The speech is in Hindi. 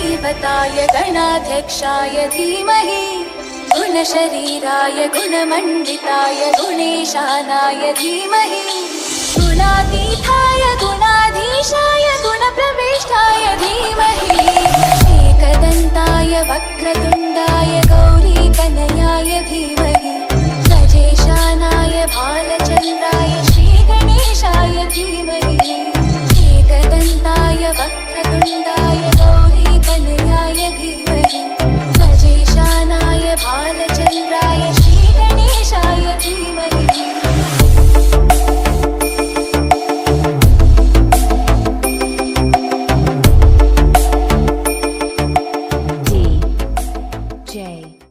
गणाधिपताय गणाध्यक्षाय धीमहि गुणशरीराय गुणमण्डिताय गुणेशानाय धीमहि गुणातीताय गुणाधीशाय गुणप्रविष्टाय धीमहि एकदन्ताय वक्रतुण्डाय गौरीकनयाय धीमहि गजेशानाय भालचन्द्राय श्रीगणेशाय धीमहि एकदन्ताय वक्रतुण्डाय गौरीकनयाय धीमहि गजेशानाय भालचन्द्राय श्रीगणेशाय धीमहि DJ